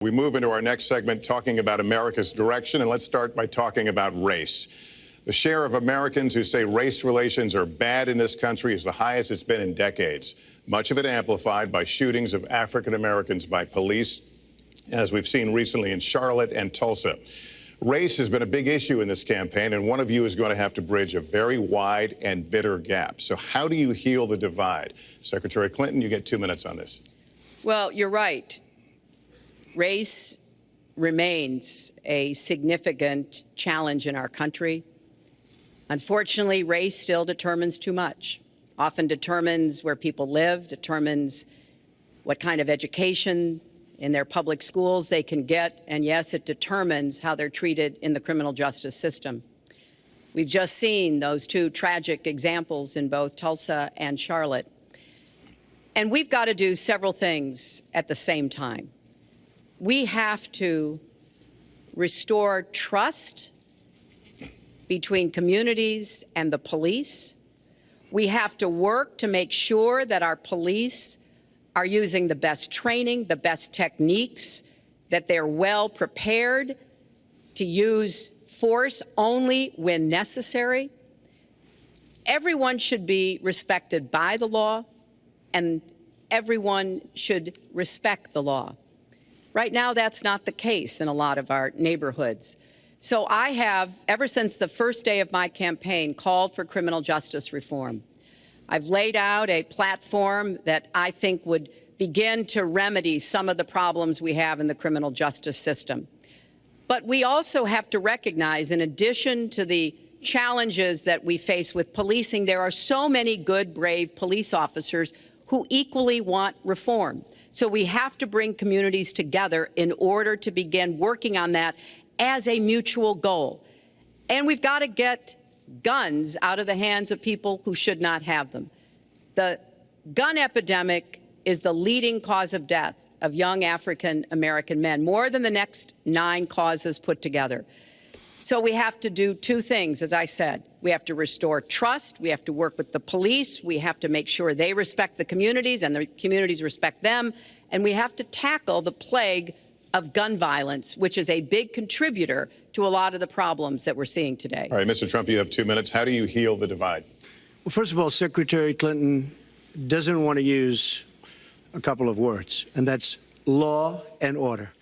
We move into our next segment talking about America's direction, and let's start by talking about race. The share of Americans who say race relations are bad in this country is the highest it's been in decades, much of it amplified by shootings of African Americans by police, as we've seen recently in Charlotte and Tulsa. Race has been a big issue in this campaign, and one of you is going to have to bridge a very wide and bitter gap. So how do you heal the divide? Secretary Clinton, you get 2 minutes on this. Well, you're right. Race remains a significant challenge in our country. Unfortunately, race still determines too much, often determines where people live, determines what kind of education in their public schools they can get, and yes, it determines how they're treated in the criminal justice system. We've just seen those two tragic examples in both Tulsa and Charlotte. And we've got to do several things at the same time. We have to restore trust between communities and the police. We have to work to make sure that our police are using the best training, the best techniques, that they're well prepared to use force only when necessary. Everyone should be respected by the law, and everyone should respect the law. Right now, that's not the case in a lot of our neighborhoods. So I have, ever since the first day of my campaign, called for criminal justice reform. I've laid out a platform that I think would begin to remedy some of the problems we have in the criminal justice system. But we also have to recognize, in addition to the challenges that we face with policing, there are so many good, brave police officers who equally want reform. So we have to bring communities together in order to begin working on that as a mutual goal. And we've got to get guns out of the hands of people who should not have them. The gun epidemic is the leading cause of death of young African American men, more than the next 9 causes put together. So we have to do 2 things, as I said. We have to restore trust. We have to work with the police. We have to make sure they respect the communities and the communities respect them. And we have to tackle the plague of gun violence, which is a big contributor to a lot of the problems that we're seeing today. All right, Mr. Trump, you have 2 minutes. How do you heal the divide? Well, first of all, Secretary Clinton doesn't want to use a couple of words, and that's law and order.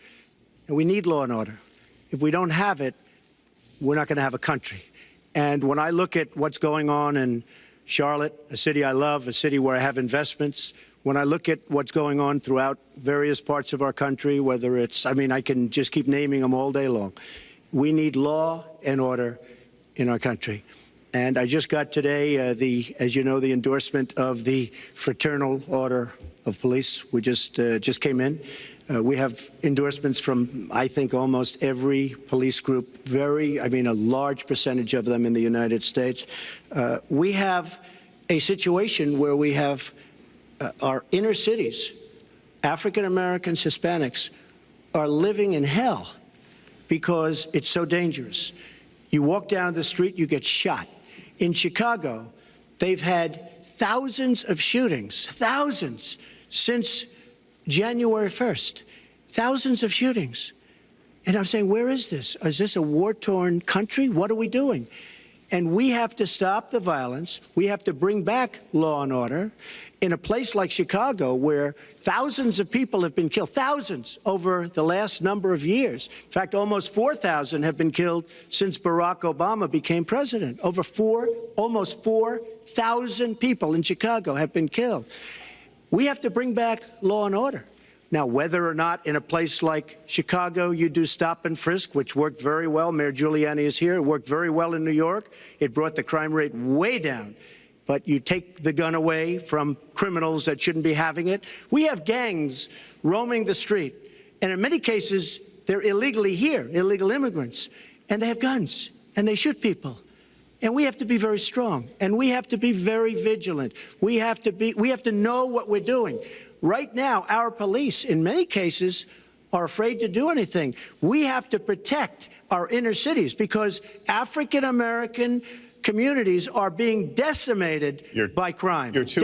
And we need law and order. If we don't have it, we're not going to have a country. And when I look at what's going on in Charlotte, a city I love, a city where I have investments, when I look at what's going on throughout various parts of our country, whether it's, I can just keep naming them all day long. We need law and order in our country. And I just got today, as you know, the endorsement of the Fraternal Order of Police. We just came in. We have endorsements from, I think, almost every police group, a large percentage of them in the United States. We have a situation where we have our inner cities, African Americans, Hispanics, are living in hell because it's so dangerous. You walk down the street, you get shot. In Chicago, they've had thousands of shootings, thousands, since January 1st, thousands of shootings. And I'm saying, where is this? Is this a war-torn country? What are we doing? And we have to stop the violence. We have to bring back law and order. In a place like Chicago, where thousands of people have been killed, thousands over the last number of years. In fact, almost 4,000 have been killed since Barack Obama became president. Almost 4,000 people in Chicago have been killed. We have to bring back law and order. Now, whether or not in a place like Chicago you do stop and frisk, which worked very well, Mayor Giuliani is here, it worked very well in New York, it brought the crime rate way down. But you take the gun away from criminals that shouldn't be having it. We have gangs roaming the street, and in many cases, they're illegally here, illegal immigrants, and they have guns, and they shoot people. And we have to be very strong, and we have to be very vigilant. We have to know what we're doing. Right now, our police, in many cases, are afraid to do anything. We have to protect our inner cities because African American communities are being decimated by crime. Your 2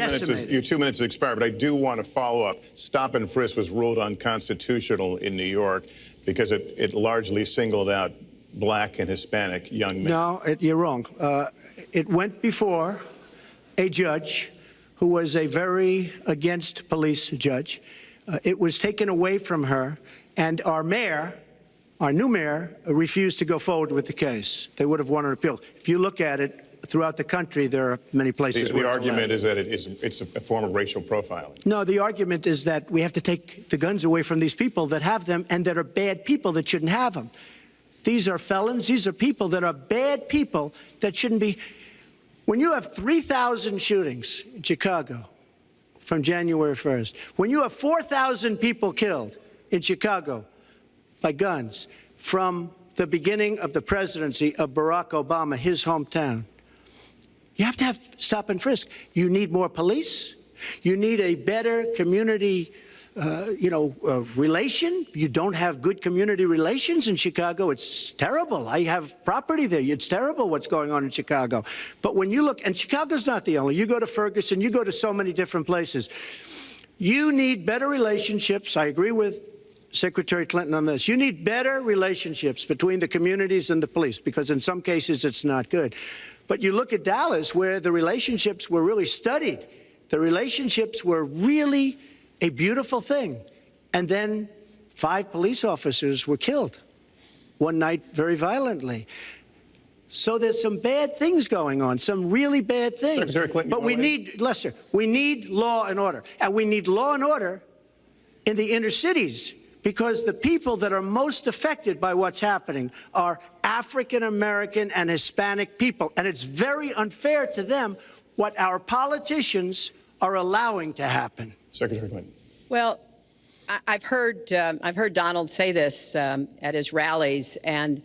minutes has expired, but I do want to follow up. Stop and frisk was ruled unconstitutional in New York because it largely singled out Black and Hispanic young men. No, you're wrong. It went before a judge who was a very against police judge. It was taken away from her, and our new mayor, refused to go forward with the case. They would have won an appeal. If you look at it throughout the country, there are many places where the argument is that it's a form of racial profiling. No, the argument is that we have to take the guns away from these people that have them and that are bad people that shouldn't have them. These are felons. These are people that are bad people that shouldn't be. When you have 3,000 shootings in Chicago from January 1st, when you have 4,000 people killed in Chicago by guns from the beginning of the presidency of Barack Obama, his hometown, you have to have stop and frisk. You need more police. You need a better community relation. You don't have good community relations in Chicago. It's terrible. I have property there. It's terrible what's going on in Chicago. But when you look, and Chicago's not the only, you go to Ferguson, you go to so many different places. You need better relationships. I agree with Secretary Clinton on this. You need better relationships between the communities and the police, because in some cases it's not good. But you look at Dallas, where the relationships were really studied. The relationships were really a beautiful thing. And then 5 police officers were killed one night very violently. So there's some bad things going on, some really bad things. Secretary Clinton, but we need, Lester, we need law and order. And we need law and order in the inner cities, because the people that are most affected by what's happening are African American and Hispanic people. And it's very unfair to them what our politicians are allowing to happen. Secretary Clinton. Well, I've heard Donald say this at his rallies, and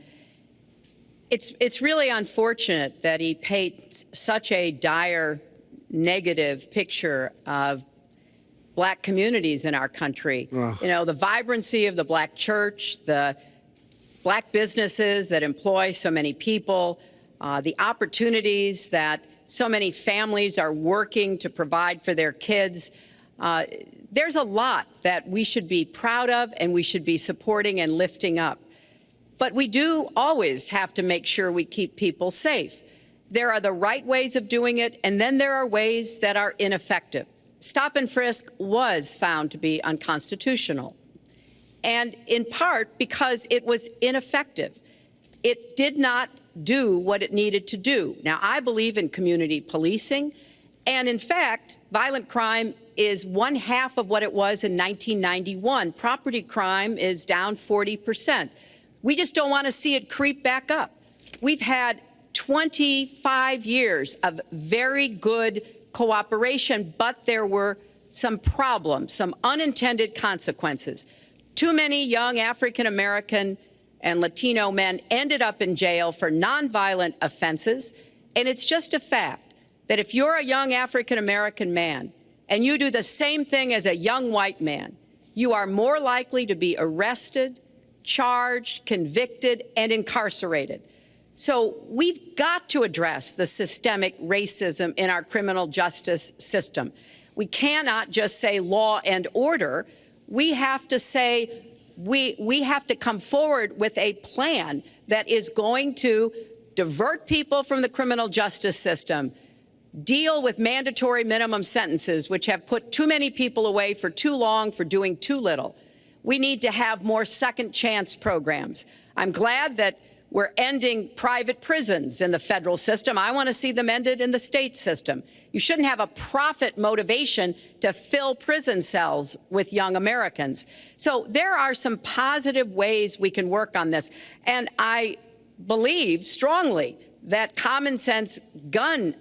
it's really unfortunate that he paints such a dire, negative picture of Black communities in our country. You know, the vibrancy of the Black church, the Black businesses that employ so many people, the opportunities that so many families are working to provide for their kids. There's a lot that we should be proud of and we should be supporting and lifting up. But we do always have to make sure we keep people safe. There are the right ways of doing it, and then there are ways that are ineffective. Stop and frisk was found to be unconstitutional, and in part because it was ineffective. It did not do what it needed to do. Now, I believe in community policing, and in fact, violent crime is 1/2 of what it was in 1991. Property crime is down 40%. We just don't want to see it creep back up. We've had 25 years of very good cooperation, but there were some problems, some unintended consequences. Too many young African American and Latino men ended up in jail for nonviolent offenses, and it's just a fact that if you're a young African American man and you do the same thing as a young white man, you are more likely to be arrested, charged, convicted, and incarcerated. So we've got to address the systemic racism in our criminal justice system. We cannot just say law and order. We have to say we have to come forward with a plan that is going to divert people from the criminal justice system, deal with mandatory minimum sentences, which have put too many people away for too long for doing too little. We need to have more second chance programs. I'm glad that we're ending private prisons in the federal system. I want to see them ended in the state system. You shouldn't have a profit motivation to fill prison cells with young Americans. So there are some positive ways we can work on this. And I believe strongly that common sense gun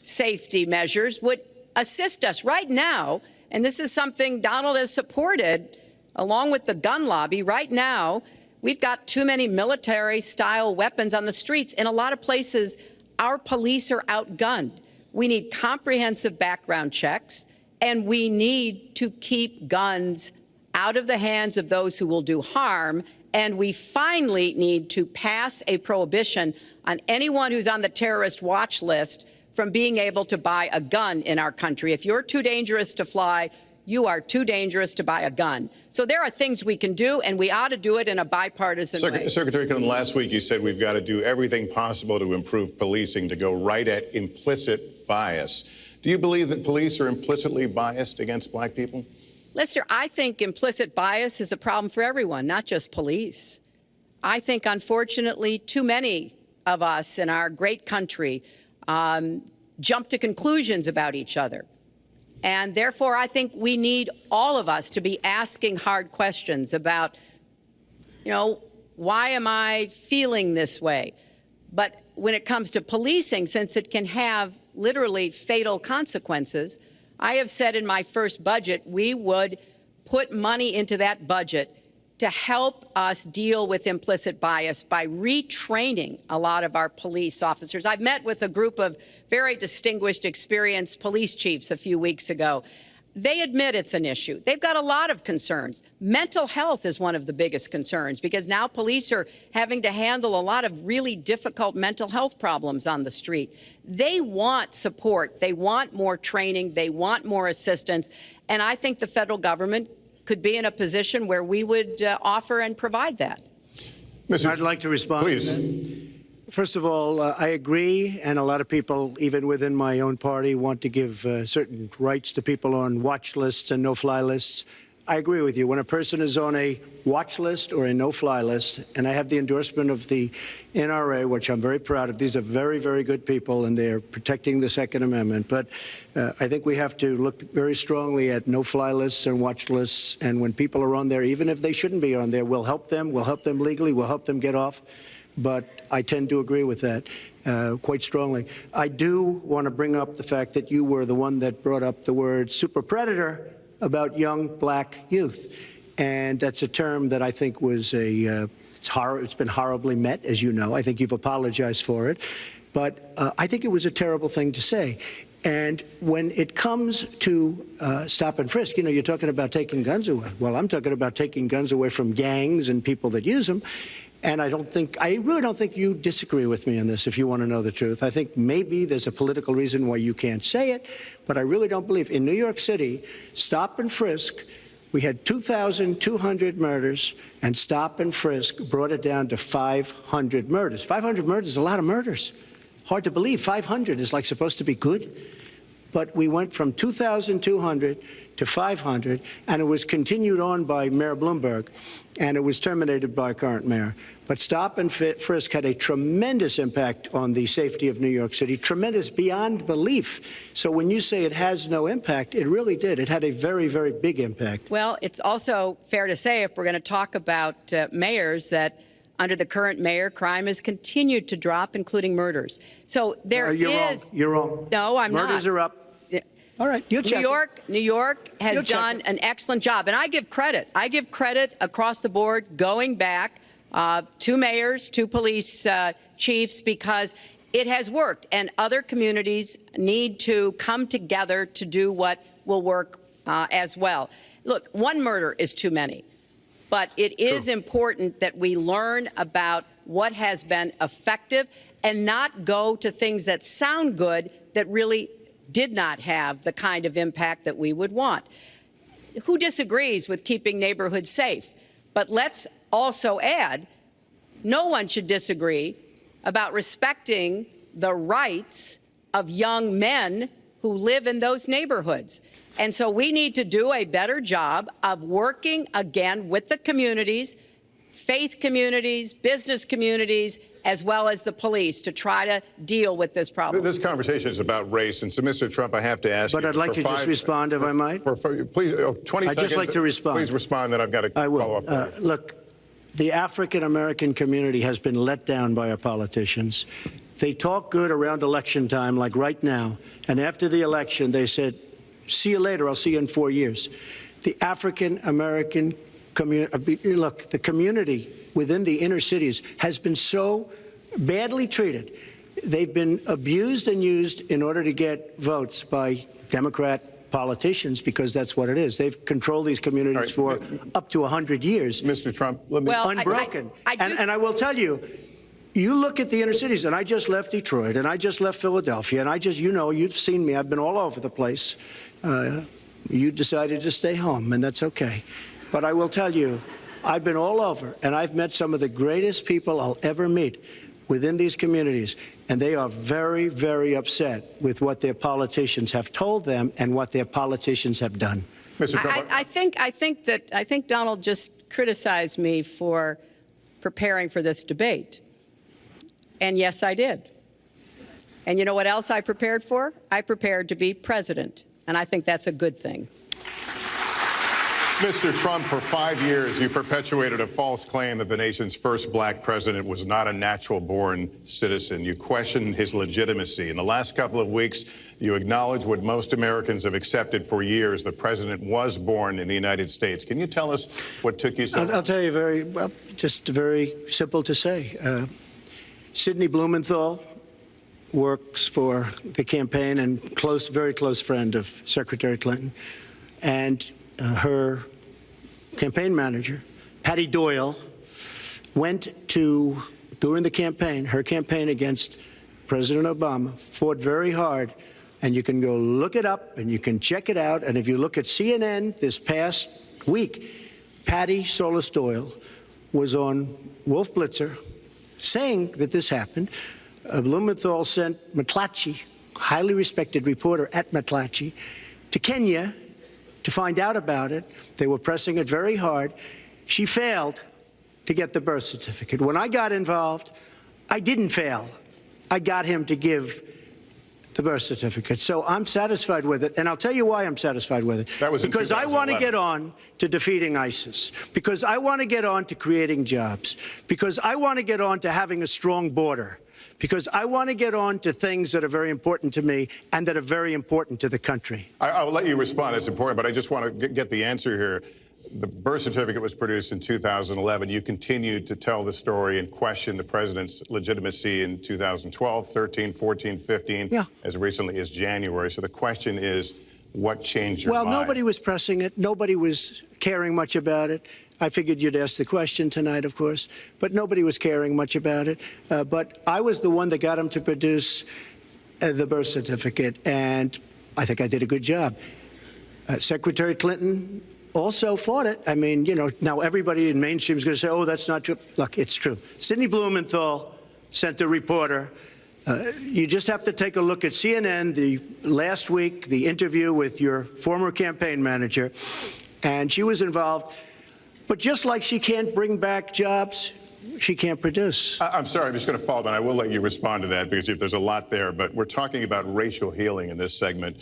safety measures would assist us right now. And this is something Donald has supported along with the gun lobby. Right now, we've got too many military-style weapons on the streets. In a lot of places, our police are outgunned. We need comprehensive background checks, and we need to keep guns out of the hands of those who will do harm, and we finally need to pass a prohibition on anyone who's on the terrorist watch list from being able to buy a gun in our country. If you're too dangerous to fly, you are too dangerous to buy a gun. So there are things we can do, and we ought to do it in a bipartisan way. Secretary Clinton, last week you said we've got to do everything possible to improve policing, to go right at implicit bias. Do you believe that police are implicitly biased against black people? Lester, I think implicit bias is a problem for everyone, not just police. I think, unfortunately, too many of us in our great country jump to conclusions about each other. And therefore, I think we need all of us to be asking hard questions about, why am I feeling this way? But when it comes to policing, since it can have literally fatal consequences, I have said in my first budget we would put money into that budget to help us deal with implicit bias by retraining a lot of our police officers. I've met with a group of very distinguished, experienced police chiefs a few weeks ago. They admit it's an issue. They've got a lot of concerns. Mental health is one of the biggest concerns because now police are having to handle a lot of really difficult mental health problems on the street. They want support. They want more training. They want more assistance. And I think the federal government could be in a position where we would offer and provide that. I'd like to respond. Please. First of all, I agree, and a lot of people, even within my own party, want to give certain rights to people on watch lists and no-fly lists. I agree with you. When a person is on a watch list or a no-fly list, and I have the endorsement of the NRA, which I'm very proud of. These are very, very good people, and they're protecting the Second Amendment. But I think we have to look very strongly at no-fly lists and watch lists. And when people are on there, even if they shouldn't be on there, we'll help them. We'll help them legally. We'll help them get off. But I tend to agree with that quite strongly. I do want to bring up the fact that you were the one that brought up the word super predator about young black youth. And that's a term that I think was it's been horribly met, as you know. I think you've apologized for it. But I think it was a terrible thing to say. And when it comes to stop and frisk, you're talking about taking guns away. Well, I'm talking about taking guns away from gangs and people that use them. And I really don't think you disagree with me on this, if you want to know the truth. I think maybe there's a political reason why you can't say it, but I really don't believe. In New York City, stop and frisk, we had 2,200 murders, and stop and frisk brought it down to 500 murders. 500 murders is a lot of murders. Hard to believe. 500 is like supposed to be good. But we went from 2,200 to 500, and it was continued on by Mayor Bloomberg, and it was terminated by current mayor. But stop and frisk had a tremendous impact on the safety of New York City, tremendous beyond belief. So when you say it has no impact, it really did. It had a very, very big impact. Well, it's also fair to say, if we're going to talk about mayors, that under the current mayor, crime has continued to drop, including murders. So there you're is. Wrong. You're wrong. No, I'm not. Murders are up. All right, you'll check New York has done an excellent job, and I give credit. I give credit across the board, going back to mayors, to police chiefs, because it has worked, and other communities need to come together to do what will work as well. Look, one murder is too many, but it is important that we learn about what has been effective and not go to things that sound good that really did not have the kind of impact that we would want. Who disagrees with keeping neighborhoods safe? But let's also add, no one should disagree about respecting the rights of young men who live in those neighborhoods. And so we need to do a better job of working again with the communities, faith communities, business communities, as well as the police, to try to deal with this problem. This conversation is about race, and so, Mr. Trump, I have to ask you. But I'd like to just respond, if I might. Please, 20 seconds. I'd just like to respond. Please respond, then I've got to follow up. Look, the African-American community has been let down by our politicians. They talk good around election time, like right now, and after the election, they said, see you later, I'll see you in 4 years. The African-American community, look, the community within the inner cities has been so badly treated. They've been abused and used in order to get votes by Democrat politicians because that's what it is. They've controlled these communities for up to 100 years. Mr. Trump, let me... Well, Unbroken. I And I will tell you, you look at the inner cities, and I just left Detroit, and I just left Philadelphia, and you've seen me. I've been all over the place. You decided to stay home, and that's okay. But I will tell you, I've been all over, and I've met some of the greatest people I'll ever meet within these communities, and they are very, very upset with what their politicians have told them and what their politicians have done. Mr. Trump, I think Donald just criticized me for preparing for this debate. And yes, I did. And you know what else I prepared for? I prepared to be president. And I think that's a good thing. Mr. Trump, for 5 years, you perpetuated a false claim that the nation's first black president was not a natural-born citizen. You questioned his legitimacy. In the last couple of weeks, you acknowledged what most Americans have accepted for years: the president was born in the United States. Can you tell us what took you so long? I'll tell you just very simple to say. Sidney Blumenthal works for the campaign and very close friend of Secretary Clinton. And her campaign manager, Patty Doyle, went to, during the campaign, her campaign against President Obama, fought very hard. And you can go look it up and you can check it out. And if you look at CNN this past week, Patty Solis Doyle was on Wolf Blitzer saying that this happened. Blumenthal sent McClatchy, highly respected reporter at McClatchy, to Kenya to find out about it. They were pressing it very hard. She failed to get the birth certificate. When I got involved, I didn't fail. I got him to give the birth certificate. So I'm satisfied with it, and I'll tell you why I'm satisfied with it. That was in because I want to 2011. get on to defeating ISIS, because I want to get on to creating jobs, because I want to get on to having a strong border, because I want to get on to things that are very important to me and that are very important to the country. I'll let you respond. It's important, but I just want to get the answer here. The birth certificate was produced in 2011. You continued to tell the story and question the president's legitimacy in 2012, 13, 14, 15, as recently as January. So the question is, what changed your mind? Well, nobody was pressing it. Nobody was caring much about it. I figured you'd ask the question tonight, of course, but nobody was caring much about it. But I was the one that got him to produce the birth certificate, and I think I did a good job. Secretary Clinton also fought it. I mean, now everybody in mainstream is going to say, oh, that's not true. Look, it's true. Sidney Blumenthal sent a reporter. You just have to take a look at CNN last week, the interview with your former campaign manager, and she was involved. But just like she can't bring back jobs, she can't produce. I'm sorry, I'm just going to follow up, and I will let you respond to that because there's a lot there. But we're talking about racial healing in this segment.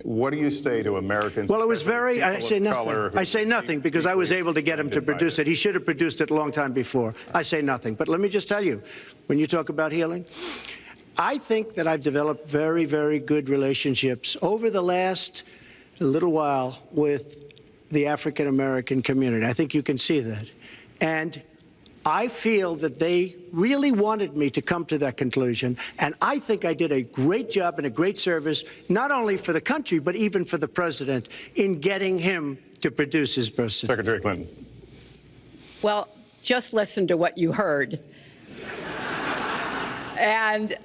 What do you say to Americans? Well, it was I say nothing. I say nothing because I was able to get him to produce it. He should have produced it a long time before. I say nothing. But let me just tell you, when you talk about healing, I think that I've developed very, very good relationships over the last little while with the African-American community. I think you can see that. And I feel that they really wanted me to come to that conclusion, and I think I did a great job and a great service, not only for the country, but even for the president, in getting him to produce his birth certificate. Secretary Clinton. Well, just listen to what you heard. And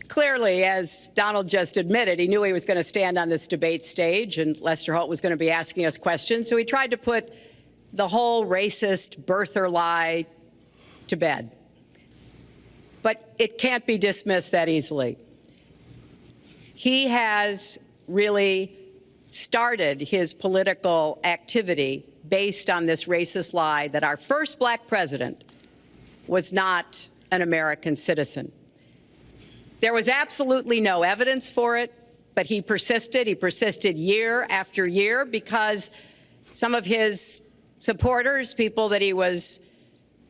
clearly, as Donald just admitted, he knew he was going to stand on this debate stage and Lester Holt was going to be asking us questions, so he tried to put the whole racist birther lie to bed. But it can't be dismissed that easily. He has really started his political activity based on this racist lie that our first black president was not an American citizen. There was absolutely no evidence for it, but he persisted. He persisted year after year because some of his supporters, people that he was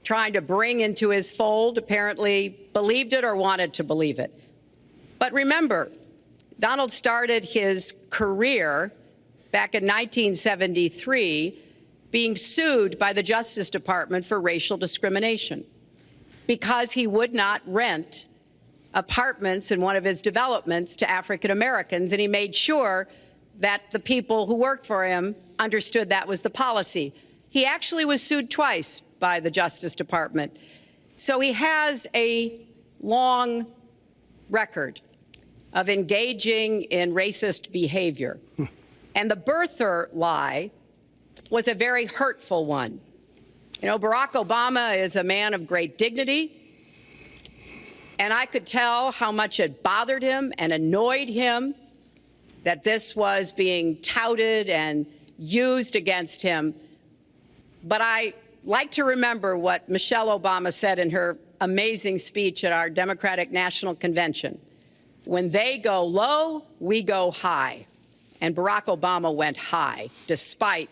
trying to bring into his fold, apparently believed it or wanted to believe it. But remember, Donald started his career back in 1973 being sued by the Justice Department for racial discrimination because he would not rent apartments in one of his developments to African Americans, and he made sure that the people who worked for him understood that was the policy. He actually was sued twice by the Justice Department. So he has a long record of engaging in racist behavior. And the birther lie was a very hurtful one. You know, Barack Obama is a man of great dignity, and I could tell how much it bothered him and annoyed him that this was being touted and used against him. But I like to remember what Michelle Obama said in her amazing speech at our Democratic National Convention. When they go low, we go high. And Barack Obama went high, despite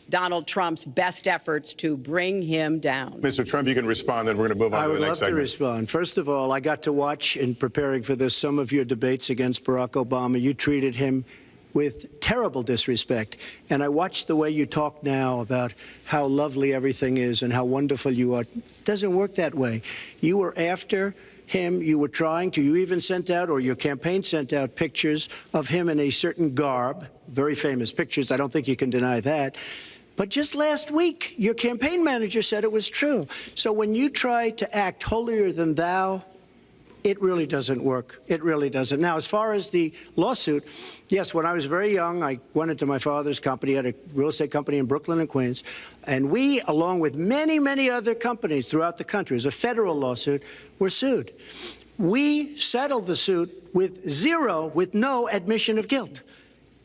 Donald Trump's best efforts to bring him down. Mr. Trump, you can respond, then we're going to move on to the next segment. I would love to respond. First of all, I got to watch, in preparing for this, some of your debates against Barack Obama. You treated him with terrible disrespect. And I watched the way you talk now about how lovely everything is and how wonderful you are. It doesn't work that way. You were after him. You were trying to. You even sent out, or your campaign sent out, pictures of him in a certain garb, very famous pictures. I don't think you can deny that. But just last week, your campaign manager said it was true. So when you try to act holier than thou, it really doesn't work. It really doesn't. Now, as far as the lawsuit, yes, when I was very young, I went into my father's company, had a real estate company in Brooklyn and Queens, and we, along with many, many other companies throughout the country, it was a federal lawsuit, were sued. We settled the suit with no admission of guilt.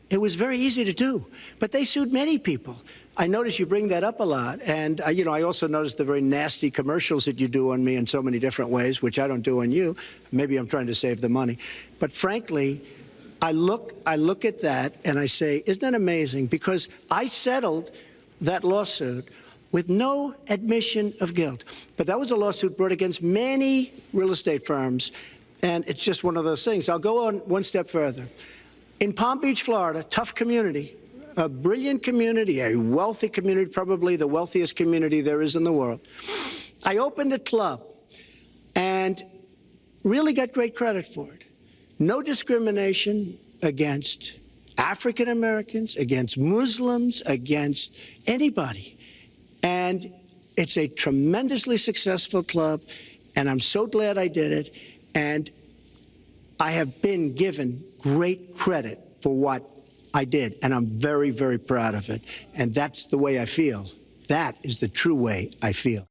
It was very easy to do, but they sued many people. I notice you bring that up a lot, and I also notice the very nasty commercials that you do on me in so many different ways, which I don't do on you. Maybe I'm trying to save the money, but frankly, I look at that and I say, isn't that amazing? Because I settled that lawsuit with no admission of guilt. But that was a lawsuit brought against many real estate firms, and it's just one of those things. I'll go on one step further. In Palm Beach, Florida, tough community, a brilliant community, a wealthy community, probably the wealthiest community there is in the world. I opened a club and really got great credit for it. No discrimination against African Americans, against Muslims, against anybody. And it's a tremendously successful club, and I'm so glad I did it. And I have been given great credit for what I did, and I'm very, very proud of it. And that's the way I feel. That is the true way I feel.